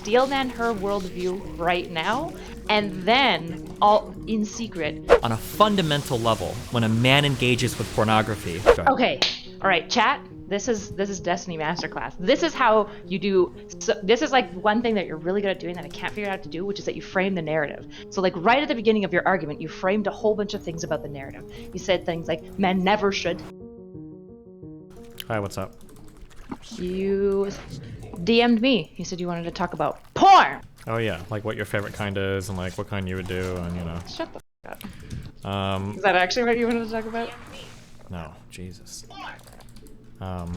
steel man her worldview right now, and then all in secret. On a fundamental level, when a man engages with pornography. Okay, all right, chat. This is Destiny Masterclass. This is how you do. So this is like one thing that you're really good at doing that I can't figure out how to do, which is that you frame the narrative. So like right at the beginning of your argument, you framed a whole bunch of things about the narrative. You said things like men never should. Hi, what's up? You DM'd me. You said you wanted to talk about porn. Oh yeah, like what your favorite kind is and like what kind you would do and you know. Shut the f up. Is that actually what you wanted to talk about? No, Jesus. Want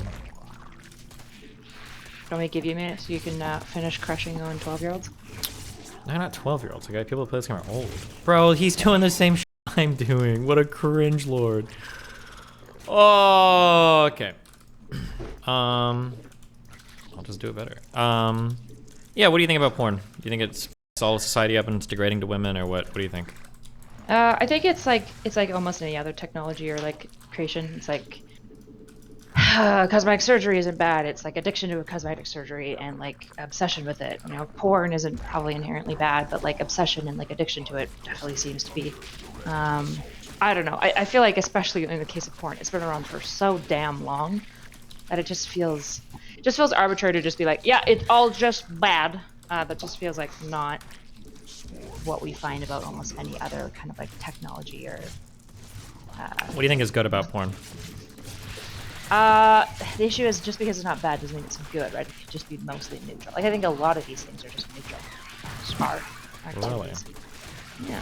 me to give you a minute so you can finish crushing on 12-year-olds? They're not 12-year-olds. Okay, people who play this game are old. Bro, he's doing the same shit I'm doing. What a cringe lord. Oh, okay. I'll just do it better. Yeah, what do you think about porn? Do you think it's all society up and it's degrading to women, or what? What do you think? I think it's like almost any other technology or like creation. It's like cosmetic surgery isn't bad. It's like addiction to a cosmetic surgery and like obsession with it. You know, porn isn't probably inherently bad, but like obsession and like addiction to it definitely seems to be. I don't know. I feel like especially in the case of porn, it's been around for so damn long that it just feels arbitrary to just be like, yeah, it's all just bad. That just feels like not what we find about almost any other kind of like technology or. What do you think is good about porn? The issue is just because it's not bad doesn't mean it's good, right? It could just be mostly neutral. Like I think a lot of these things are just neutral. Smart. Really? Yeah.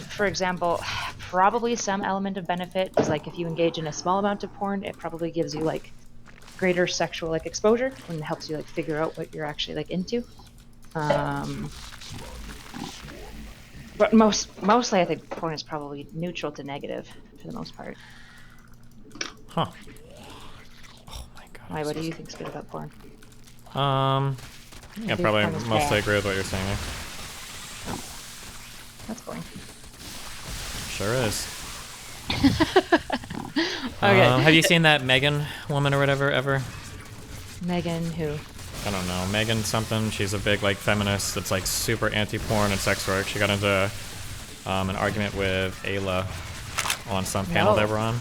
For example, probably some element of benefit is like if you engage in a small amount of porn, it probably gives you like greater sexual like exposure and helps you like figure out what you're actually like into. But mostly I think porn is probably neutral to negative for the most part. Huh. Oh my god. Why? What do you think's good about porn? I probably mostly agree with what you're saying there. That's boring. Sure is. Okay. Have you seen that Megan woman or whatever ever? Megan who? I don't know. Megan something. She's a big like feminist that's like super anti-porn and sex work. She got into an argument with Ayla on some panel they were on.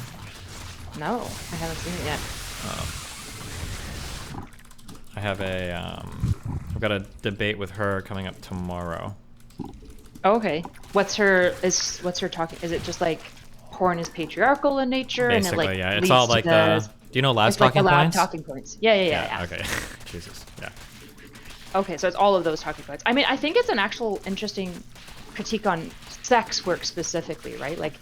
No, I haven't seen it yet. I have I've got a debate with her coming up tomorrow. Oh, okay. What's her talking? Is it just like porn is patriarchal in nature? Basically, and it, like, yeah. It's all like the. Do you know Lav's talking points? Talking points. Yeah. Okay. Jesus. Yeah. Okay, so it's all of those talking points. I mean, I think it's an actual interesting critique on sex work specifically, right? Like,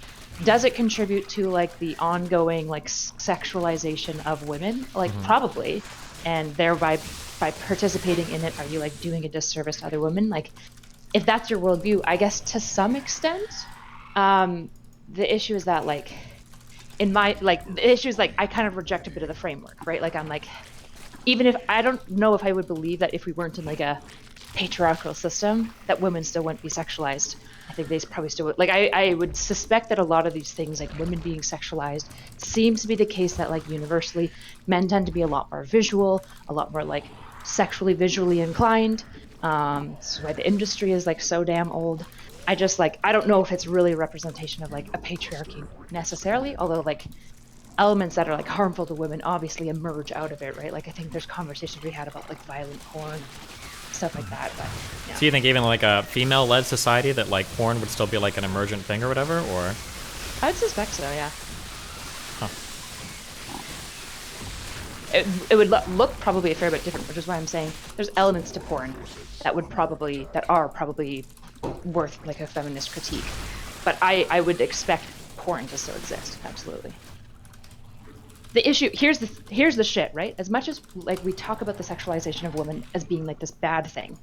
does it contribute to like the ongoing like sexualization of women? Like, probably, and thereby by participating in it, are you like doing a disservice to other women? Like, if that's your worldview, I guess to some extent, the issue is that like, the issue is like I kind of reject a bit of the framework, right? Like I'm like, even if I don't know if I would believe that if we weren't in like a patriarchal system, that women still wouldn't be sexualized. I think they probably still would. Like I would suspect that a lot of these things, like women being sexualized, seems to be the case that like universally, men tend to be a lot more visual, a lot more like sexually visually inclined. That's why the industry is like so damn old. I don't know if it's really a representation of like a patriarchy necessarily, although like elements that are like harmful to women obviously emerge out of it, right? Like I think there's conversations we had about like violent porn, stuff like that. But yeah. So you think even like a female-led society that like porn would still be like an emergent thing or whatever, or? I'd suspect so, yeah. Huh. It would look probably a fair bit different, which is why I'm saying there's elements to porn that are probably worth like a feminist critique. But I would expect porn to still exist, absolutely. The issue here's the shit, right? As much as like we talk about the sexualization of women as being like this bad thing,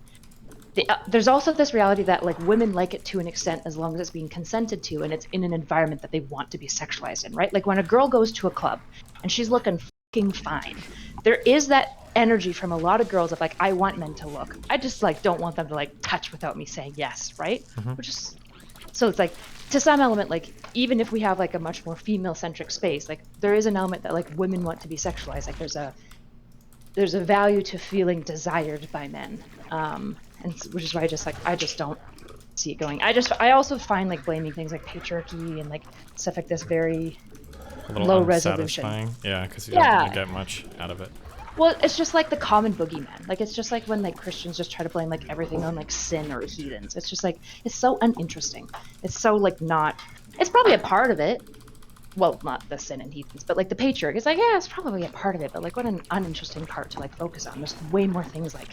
there's also this reality that like women like it to an extent as long as it's being consented to and it's in an environment that they want to be sexualized in, right? Like when a girl goes to a club and she's looking fucking fine, there is that energy from a lot of girls of like, I want men to look. I just like don't want them to like touch without me saying yes, right? Which is so it's like to some element, like even if we have like a much more female centric space, like there is an element that like women want to be sexualized. Like there's a there's a value to feeling desired by men, which is why I just don't see it going. I also find like blaming things like patriarchy and like stuff like this very A little low resolution. unsatisfying. Yeah, because you don't really Yeah. get much out of it. Well, it's just like the common boogeyman. Like it's just like when like Christians just try to blame like everything on like sin or heathens. It's just like it's so uninteresting. It's so like not. It's probably a part of it. Well, not the sin and heathens, but like the patriarch. It's like yeah, it's probably a part of it, but like what an uninteresting part to like focus on. There's way more things like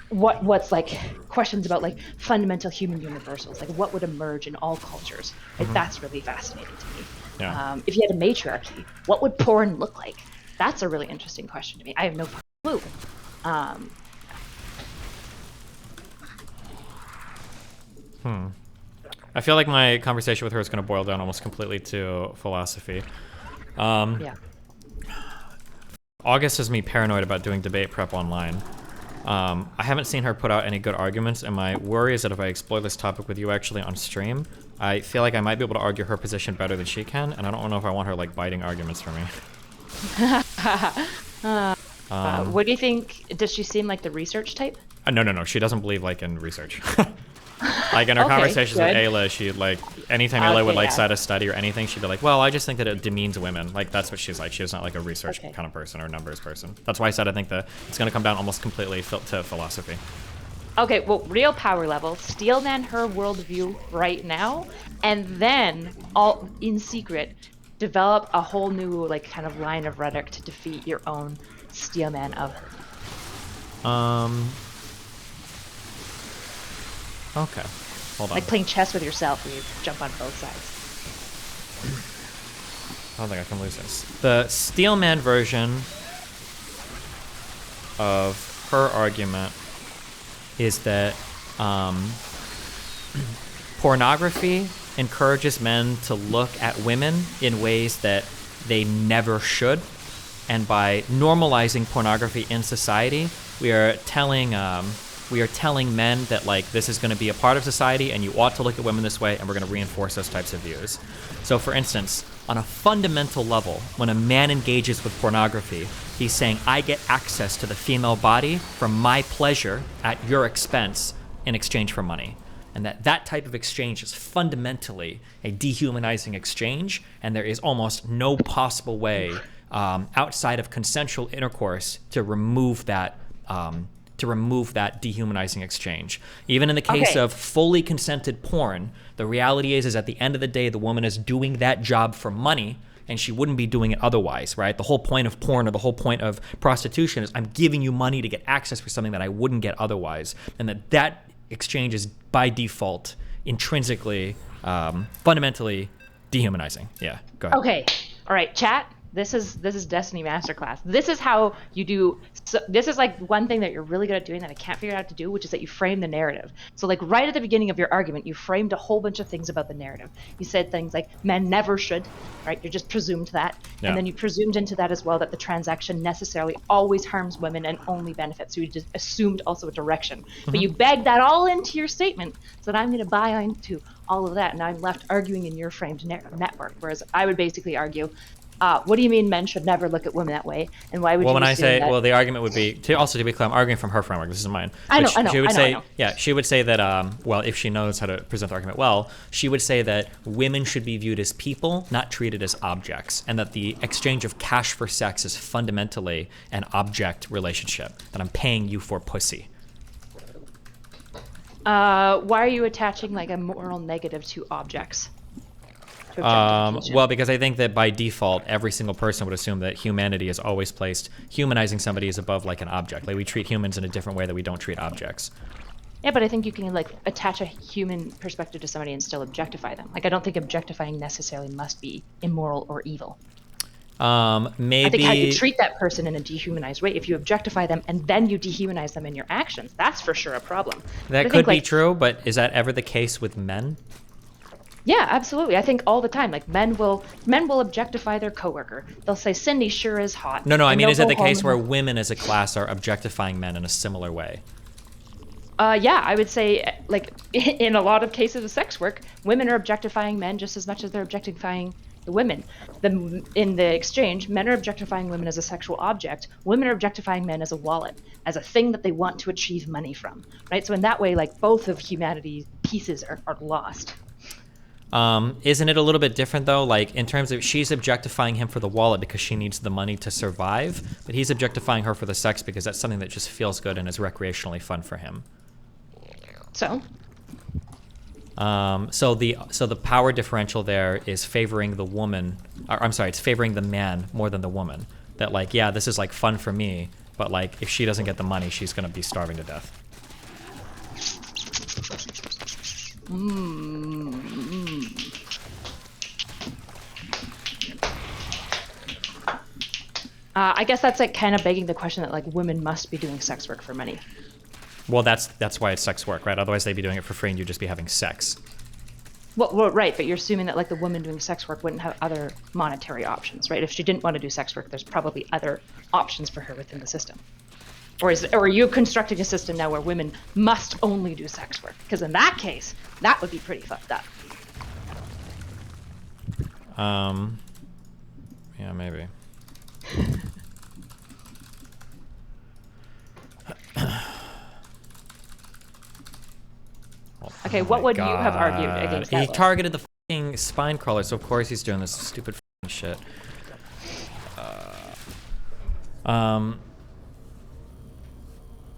what's like questions about like fundamental human universals, like what would emerge in all cultures. Like that's really fascinating to me. Yeah. If you had a matriarchy, what would porn look like? That's a really interesting question to me. I have no clue. I feel like my conversation with her is going to boil down almost completely to philosophy. Yeah. August has me paranoid about doing debate prep online. I haven't seen her put out any good arguments, and my worry is that if I explore this topic with you actually on stream, I feel like I might be able to argue her position better than she can, and I don't know if I want her like biting arguments from me. What do you think? Does she seem like the research type? No. She doesn't believe like in research. Like in her Okay, conversations with good. Ayla, she like anytime Ayla would like yeah. cite a study or anything, she'd be like, "Well, I just think that it demeans women." Like that's what she's like. She's not like a research Okay. kind of person or numbers person. That's why I said I think that it's gonna come down almost completely to philosophy. Okay, well, real power level. Steelman her worldview right now, and then all in secret, develop a whole new like kind of line of rhetoric to defeat your own Steelman of her. Okay. Hold on. Like playing chess with yourself where you jump on both sides. I don't think I can lose this. The Steelman version of her argument is that pornography encourages men to look at women in ways that they never should. And by normalizing pornography in society, we are telling men that like this is going to be a part of society and you ought to look at women this way, and we're going to reinforce those types of views. So for instance, on a fundamental level, when a man engages with pornography, he's saying, I get access to the female body for my pleasure at your expense in exchange for money. And that type of exchange is fundamentally a dehumanizing exchange, and there is almost no possible way outside of consensual intercourse to remove that dehumanizing exchange. Even in the case of fully consented porn, the reality is at the end of the day, the woman is doing that job for money, and she wouldn't be doing it otherwise, right? The whole point of porn or the whole point of prostitution is I'm giving you money to get access for something that I wouldn't get otherwise, and that exchange is by default intrinsically, fundamentally dehumanizing. Yeah, go ahead. Okay. All right, chat. This is Destiny Masterclass. This is how you do. So this is like one thing that you're really good at doing that I can't figure out how to do, which is that you frame the narrative. So like right at the beginning of your argument, you framed a whole bunch of things about the narrative. You said things like men never should, right? You just presumed that, Yeah. and then you presumed into that as well that the transaction necessarily always harms women and only benefits. So you just assumed also a direction, but you bagged that all into your statement. So that I'm going to buy into all of that, and I'm left arguing in your framed network. Whereas I would basically argue. What do you mean men should never look at women that way? And why would Well, you when I assume say, that? well, the argument would be, to be clear, I'm arguing from her framework. This is mine. I know, She would I say, know. yeah, she would say that, well, if she knows how to present the argument well, she would say that women should be viewed as people, not treated as objects, and that the exchange of cash for sex is fundamentally an object relationship, that I'm paying you for pussy. Why are you attaching like a moral negative to objects? To objectification? Well, because I think that by default, every single person would assume that humanity is always placed, humanizing somebody is above like an object. Like we treat humans in a different way that we don't treat objects. Yeah, but I think you can like attach a human perspective to somebody and still objectify them. Like I don't think objectifying necessarily must be immoral or evil. Maybe I think how you treat that person in a dehumanized way, if you objectify them and then you dehumanize them in your actions, that's for sure a problem. that could be true, but is that ever the case with men? Yeah, absolutely. I think all the time, like men will objectify their coworker. They'll say Cindy sure is hot. No, I and mean, they'll is it go the case home where and- women as a class are objectifying men in a similar way? Yeah, I would say like in a lot of cases of sex work, women are objectifying men just as much as they're objectifying the women. In the exchange, men are objectifying women as a sexual object. Women are objectifying men as a wallet, as a thing that they want to achieve money from, right? So in that way, like both of humanity's pieces are lost. Isn't it a little bit different though? Like in terms of she's objectifying him for the wallet because she needs the money to survive, but he's objectifying her for the sex because that's something that just feels good and is recreationally fun for him. So the power differential there is favoring the woman. Or, I'm sorry, it's favoring the man more than the woman. That like, yeah, this is like fun for me, but like if she doesn't get the money, she's gonna be starving to death. I guess that's like kind of begging the question that like women must be doing sex work for money. Well, that's why it's sex work, right? Otherwise, they'd be doing it for free, and you'd just be having sex. Well, right, but you're assuming that like the woman doing sex work wouldn't have other monetary options, right? If she didn't want to do sex work, there's probably other options for her within the system. Or are you constructing a system now where women must only do sex work? Because in that case, that would be pretty fucked up. Yeah, maybe. Okay, what would you have argued against that? He targeted the fucking spine crawler, so of course he's doing this stupid fucking shit. Do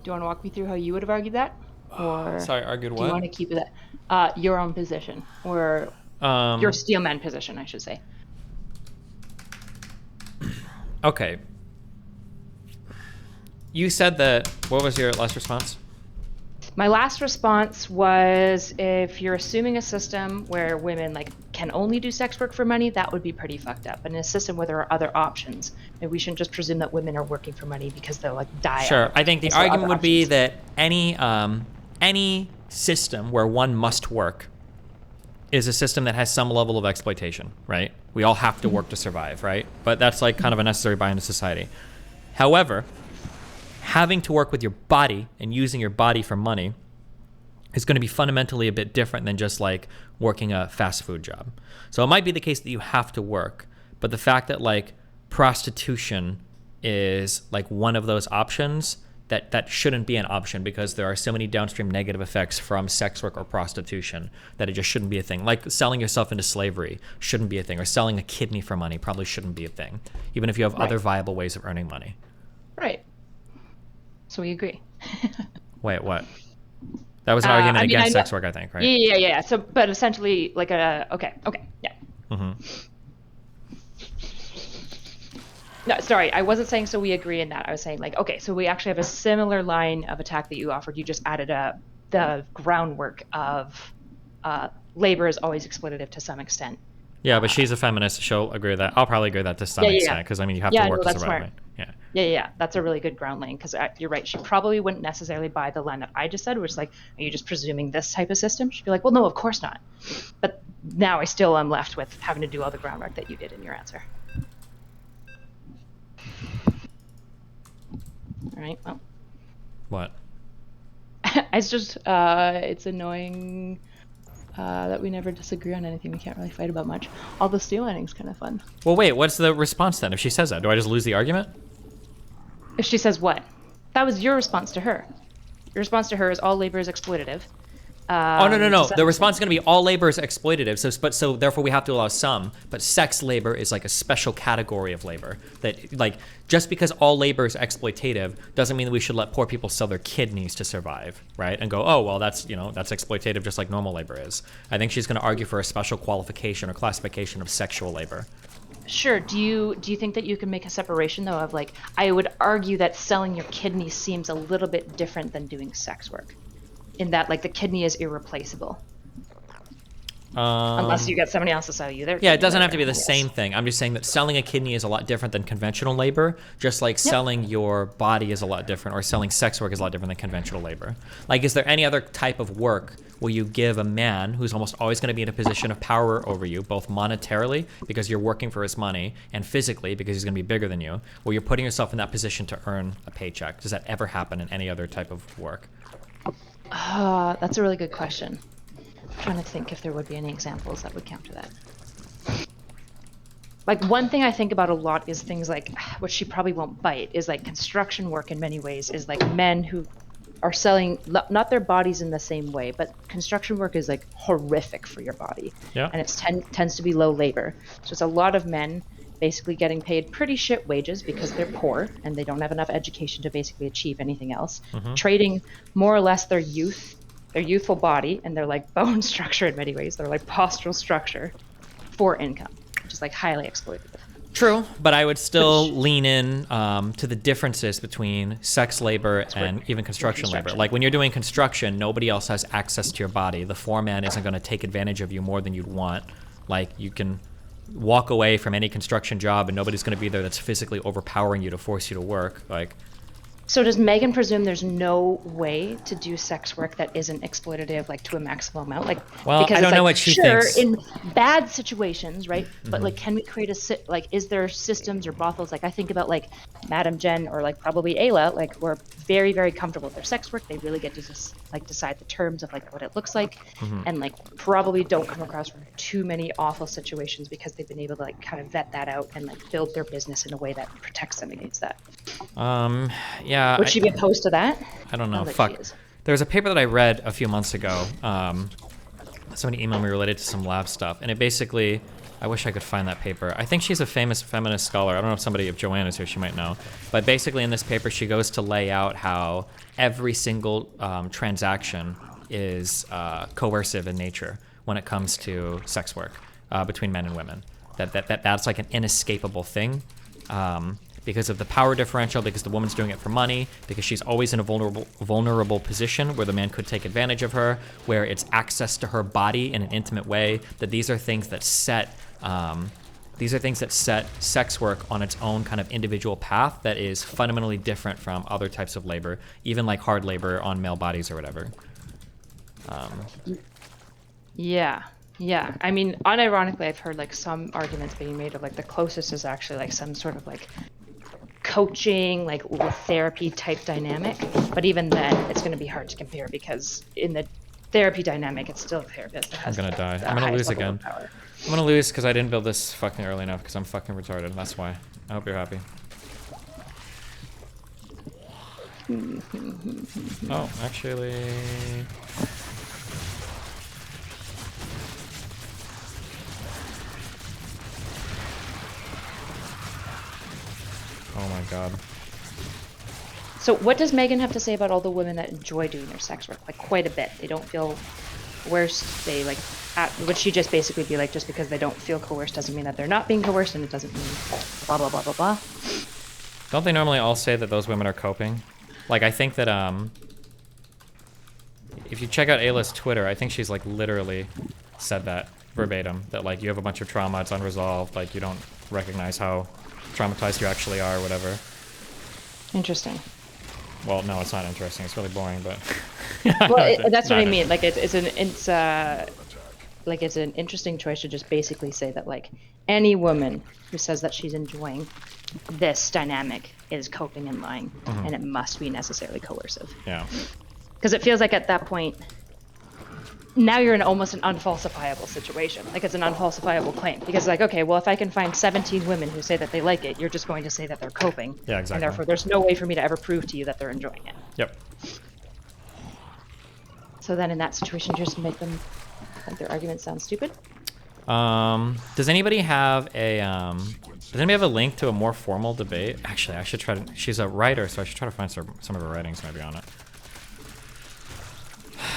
you want to walk me through how you would have argued that? Or sorry, argued what? Do you want to keep that your own position, or your steelman position, I should say? Okay. You said that. What was your last response? My last response was, if you're assuming a system where women like can only do sex work for money, that would be pretty fucked up. And in a system where there are other options, maybe we shouldn't just presume that women are working for money because they'll like die. Sure. I think the argument would be that any system where one must work is a system that has some level of exploitation, right? We all have to work to survive, right? But that's like kind of a necessary bind to society. However, having to work with your body and using your body for money is going to be fundamentally a bit different than just like working a fast food job. So it might be the case that you have to work, but the fact that like prostitution is like one of those options, that shouldn't be an option because there are so many downstream negative effects from sex work or prostitution that it just shouldn't be a thing. Like selling yourself into slavery shouldn't be a thing, or selling a kidney for money probably shouldn't be a thing, even if you have other viable ways of earning money. Right. So we agree. Wait, what? That was an argument against sex work, I think, right? Yeah. So, but essentially, like okay, yeah. Mm-hmm. No, sorry, I wasn't saying so we agree in that. I was saying like, okay, so we actually have a similar line of attack that you offered. You just added the groundwork of labor is always exploitative to some extent. Yeah, but she's a feminist. She'll agree with that. I'll probably agree with that to some extent because I mean you have to work to survive. Right? Yeah. That's a really good ground line because you're right. She probably wouldn't necessarily buy the line that I just said, which is like, are you just presuming this type of system? She'd be like, well, no, of course not. But now I still am left with having to do all the groundwork that you did in your answer. All right. Well. What? It's just it's annoying that we never disagree on anything. We can't really fight about much. All the steel mining's kind of fun. Well, wait. What's the response then? If she says that, do I just lose the argument? If she says what? That was your response to her. Your response to her is all labor is exploitative. No. The response is going to be all labor is exploitative. So therefore we have to allow some. But sex labor is like a special category of labor. That like just because all labor is exploitative doesn't mean that we should let poor people sell their kidneys to survive, right? And go, oh well, that's exploitative just like normal labor is. I think she's going to argue for a special qualification or classification of sexual labor. Sure. Do you think that you can make a separation though of like, I would argue that selling your kidney seems a little bit different than doing sex work, in that like the kidney is irreplaceable. Unless you get somebody else to sell you their kidney. Yeah, it doesn't have to be the same thing. I'm just saying that selling a kidney is a lot different than conventional labor, just like selling your body is a lot different, or selling sex work is a lot different than conventional labor. Like, is there any other type of work where you give a man who's almost always going to be in a position of power over you, both monetarily, because you're working for his money, and physically, because he's going to be bigger than you, where you're putting yourself in that position to earn a paycheck? Does that ever happen in any other type of work? That's a really good question. I'm trying to think if there would be any examples that would counter that. like one thing I think about a lot is things like, which she probably won't bite, is like construction work in many ways is like men who are selling not their bodies in the same way, but construction work is like horrific for your body, Yeah. and it tends to be low labor. So it's a lot of men basically getting paid pretty shit wages because they're poor and they don't have enough education to basically achieve anything else, trading more or less their youth, their youthful body, and their like bone structure in many ways, their like postural structure for income, which is like highly exploitative. True, but I would still Which- lean in to the differences between sex labor and even construction labor. Like when you're doing construction, nobody else has access to your body. The foreman isn't going to take advantage of you more than you'd want. Like you can walk away from any construction job and nobody's going to be there that's physically overpowering you to force you to work. Like, So does Megan presume there's no way to do sex work that isn't exploitative, like to a maximum amount? Like, well, because I don't it's know like, what she sure, thinks. in bad situations, right? But like, can we create like, is there systems or brothels? Like, I think about like Madam Jen or like probably Ayla, like who are very, very comfortable with their sex work. They really get to just like decide the terms of like what it looks like, and like probably don't come across too many awful situations because they've been able to like kind of vet that out and like build their business in a way that protects them against that. Yeah. Would she be opposed to that? I don't know. Sounds like Fuck. she is. There was a paper that I read a few months ago. Somebody emailed me related to some lab stuff, and it basically, I wish I could find that paper. I think she's a famous feminist scholar. I don't know if Joanna's here, she might know. But basically in this paper, she goes to lay out how every single transaction is coercive in nature when it comes to sex work between men and women. That's like an inescapable thing. Because of the power differential, because the woman's doing it for money, because she's always in a vulnerable position where the man could take advantage of her, where it's access to her body in an intimate way, that these are things that set sex work on its own kind of individual path that is fundamentally different from other types of labor, even like hard labor on male bodies or whatever. Yeah. I mean, unironically, I've heard like some arguments being made of like the closest is actually like some sort of like coaching, like therapy type dynamic. But even then, it's going to be hard to compare because in the therapy dynamic, it's still a therapist that has I'm gonna die. the I'm gonna highest lose level of again. power. I'm gonna lose because I didn't build this fucking early enough because I'm fucking retarded. That's why. I hope you're happy. Oh, actually... Oh my god. So what does Megan have to say about all the women that enjoy doing their sex work? Like quite a bit. They don't feel coerced. They like, would she just basically be like, just because they don't feel coerced doesn't mean that they're not being coerced, and it doesn't mean blah, blah, blah, blah, blah. Don't they normally all say that those women are coping? Like, I think that, if you check out Ayla's Twitter, I think she's, like, literally said that verbatim. That, like, you have a bunch of trauma, it's unresolved, like, you don't recognize how traumatized you actually are, or whatever. Interesting. Well, no, it's not interesting. It's really boring, but... Well, that's what I mean. Like, it's an interesting choice to just basically say that, like, any woman who says that she's enjoying this dynamic is coping and lying, and it must be necessarily coercive. Yeah. Because it feels like at that point, now you're in almost an unfalsifiable situation. Like, it's an unfalsifiable claim. Because, like, okay, well, if I can find 17 women who say that they like it, you're just going to say that they're coping. Yeah, exactly. And therefore, there's no way for me to ever prove to you that they're enjoying it. Yep. So then in that situation, just make them, like, their arguments sound stupid? Does anybody have a link to a more formal debate? Actually, I should try to, she's a writer, so I should try to find some of her writings maybe on it.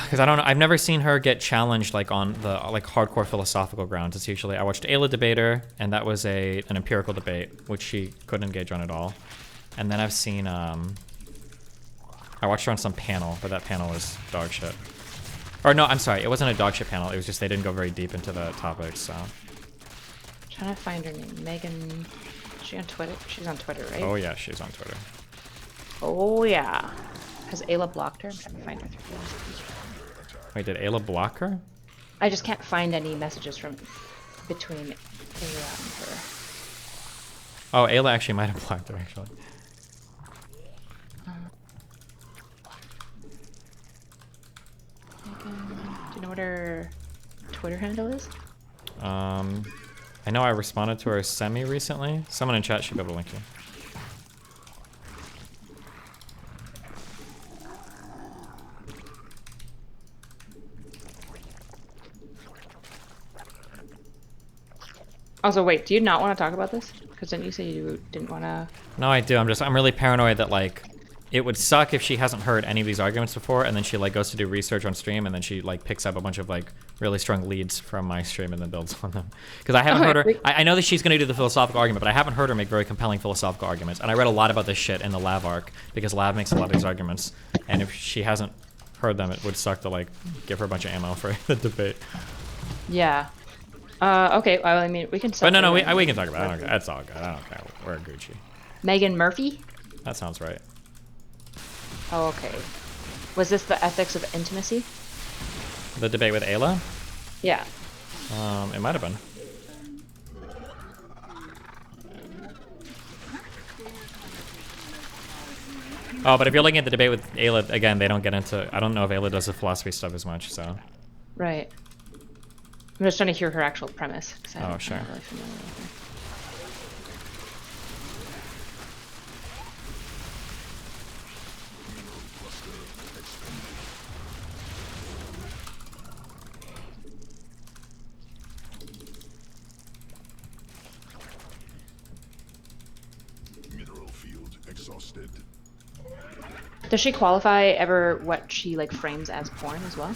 Because I don't know, I've never seen her get challenged like on the like hardcore philosophical grounds. It's usually, I watched Ayla Debater, and that was an empirical debate, which she couldn't engage on at all. And then I've seen, I watched her on some panel, but that panel was dog shit. Or no, I'm sorry, it wasn't a dog shit panel, it was just they didn't go very deep into the topics, so. I'm trying to find her name. Megan, is she on Twitter? She's on Twitter, right? Oh yeah, she's on Twitter. Oh yeah. Has Ayla blocked her? I'm trying to find her through. Wait, did Ayla block her? I just can't find any messages from between Ayla and her. Oh, Ayla actually might have blocked her, actually. Megan, do you know what her Twitter handle is? I know I responded to her semi recently. Someone in chat should be able to link you. Also, wait, do you not want to talk about this? Because didn't you say you didn't want to? No, I do. I'm really paranoid that like it would suck if she hasn't heard any of these arguments before, and then she like goes to do research on stream, and then she like picks up a bunch of like really strong leads from my stream and then builds on them. Because I haven't heard her. I know that she's gonna do the philosophical argument, but I haven't heard her make very compelling philosophical arguments. And I read a lot about this shit in the Lav arc because Lav makes a lot of these arguments, and if she hasn't heard them, it would suck to like give her a bunch of ammo for the debate. Yeah. Okay. Well, I mean, we can. But no, we can talk about it. I don't care. That's all good. I don't care. We're Gucci. Megan Murphy. That sounds right. Oh, okay. Was this the ethics of intimacy? The debate with Ayla? Yeah. It might have been. Oh, but if you're looking at the debate with Ayla, again, they don't get into... I don't know if Ayla does the philosophy stuff as much, so... Right. I'm just trying to hear her actual premise. Oh, sure. Really familiar with her. Does she qualify ever what she like frames as porn as well?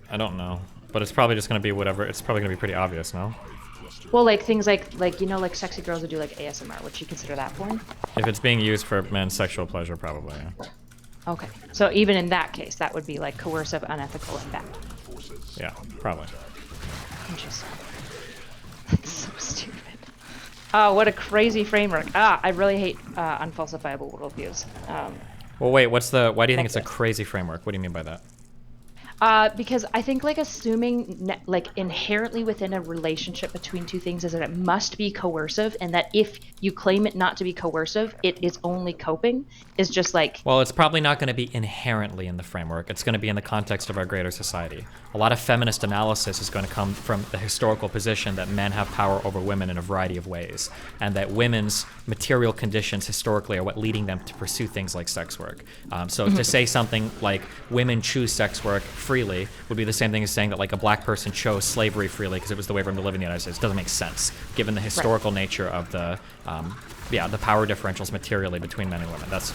I don't know, but it's probably just gonna be whatever. It's probably gonna be pretty obvious, no? Well, like things like you know, like sexy girls would do like ASMR. Would she consider that porn? If it's being used for men's sexual pleasure, probably. Yeah. Okay, so even in that case, that would be like coercive, unethical, and bad. Yeah, probably. Interesting. That's so stupid. Oh, what a crazy framework. I really hate unfalsifiable worldviews. Well, wait, why do you think it's a crazy framework? What do you mean by that? Because I think like assuming like inherently within a relationship between two things is that it must be coercive, and that if you claim it not to be coercive, it is only coping, is just like... Well, it's probably not going to be inherently in the framework. It's going to be in the context of our greater society. A lot of feminist analysis is going to come from the historical position that men have power over women in a variety of ways, and that women's material conditions historically are what leading them to pursue things like sex work. So to say something like women choose sex work freely would be the same thing as saying that like a black person chose slavery freely because it was the way for them to live in the United States. It doesn't make sense given the historical nature of the power differentials materially between men and women. So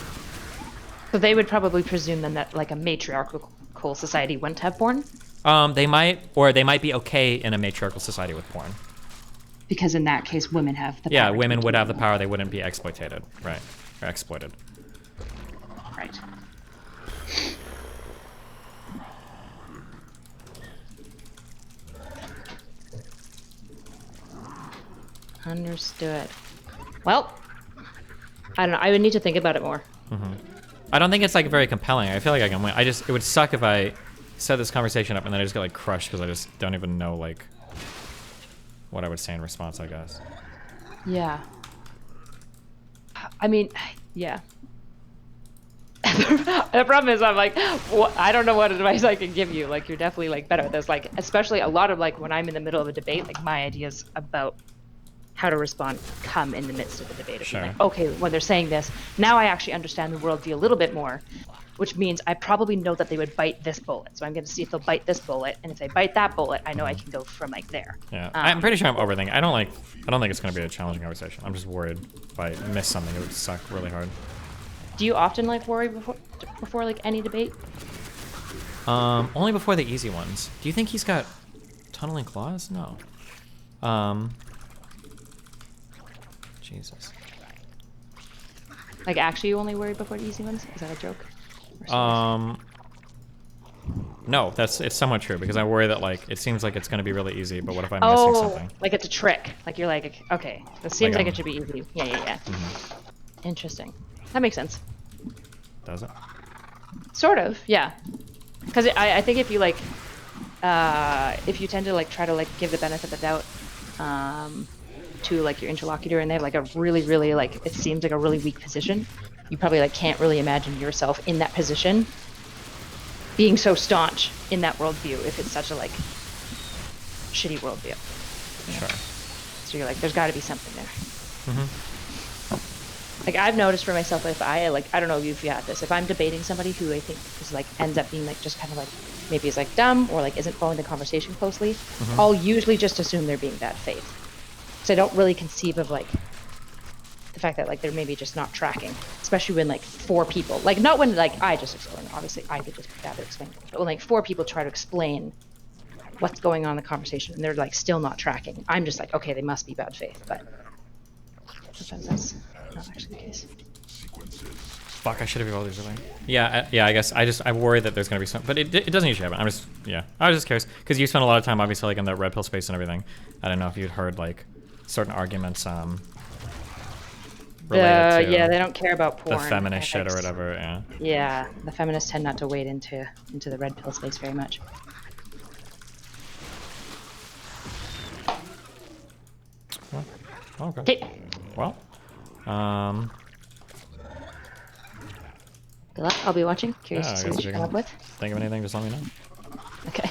they would probably presume then that like a matriarchal society wouldn't have porn? They might be okay in a matriarchal society with porn. Because in that case, women have the power. Yeah, women would have the power. They wouldn't be exploited, right? Or exploited. Right. Understood. Well, I don't know. I would need to think about it more. Mm-hmm. I don't think it's like very compelling. I feel like I can win. It would suck if I set this conversation up and then I just get like crushed because I just don't even know like what I would say in response, I guess. Yeah. I mean, yeah. The problem is I'm like, I don't know what advice I can give you. Like, you're definitely like better at this. Like, especially a lot of like when I'm in the middle of a debate, like my ideas about how to respond come in the midst of the debate. Sure. Like, okay, when they're saying this, now I actually understand the worldview a little bit more, which means I probably know that they would bite this bullet. So I'm going to see if they'll bite this bullet, and if they bite that bullet, I know I can go from like there. Yeah, I'm pretty sure I'm overthinking. I don't think it's going to be a challenging conversation. I'm just worried if I miss something, it would suck really hard. Do you often like worry before like any debate? Only before the easy ones. Do you think he's got tunneling claws? No. Jesus. Like, actually, you only worry before the easy ones? Is that a joke? No, it's somewhat true because I worry that like it seems like it's going to be really easy, but what if I'm missing something? Like it's a trick. Like you're like, okay, this seems like it should be easy. Yeah. Mm-hmm. Interesting. That makes sense. Does it? Sort of, yeah. Because I think if you like, if you tend to like try to like give the benefit of the doubt to like your interlocutor, and they have like a really, really like it seems like a really weak position, you probably like can't really imagine yourself in that position. being so staunch in that worldview if it's such a like shitty worldview. Sure. So you're like, there's got to be something there. Mm-hmm. Like I've noticed for myself, if I like, I don't know if you had this, if I'm debating somebody who I think is like ends up being like just kind of like maybe is like dumb or like isn't following the conversation closely, I'll usually just assume they're being bad faith. So I don't really conceive of like the fact that like they're maybe just not tracking, especially when like 4 people, like not when like I just explain, obviously I could just gather explain, but when like 4 people try to explain what's going on in the conversation and they're like still not tracking, I'm just like, okay, they must be bad faith, but sometimes that's not actually the case. Fuck, I should have evolved these earlier. Yeah, I guess I worry that there's gonna be some, but it doesn't usually happen. I was just curious because you spent a lot of time obviously like in the red pill space and everything. I don't know if you'd heard like certain arguments related to Yeah, they don't care about porn. the feminist shit or ethics. whatever. Yeah. Yeah, the feminists tend not to wade into the red pill space very much. Well, okay. Okay. Well, Good luck. I'll be watching. Curious yeah, to I see guess what if you you come up can with. think of anything, just let me know. Okay.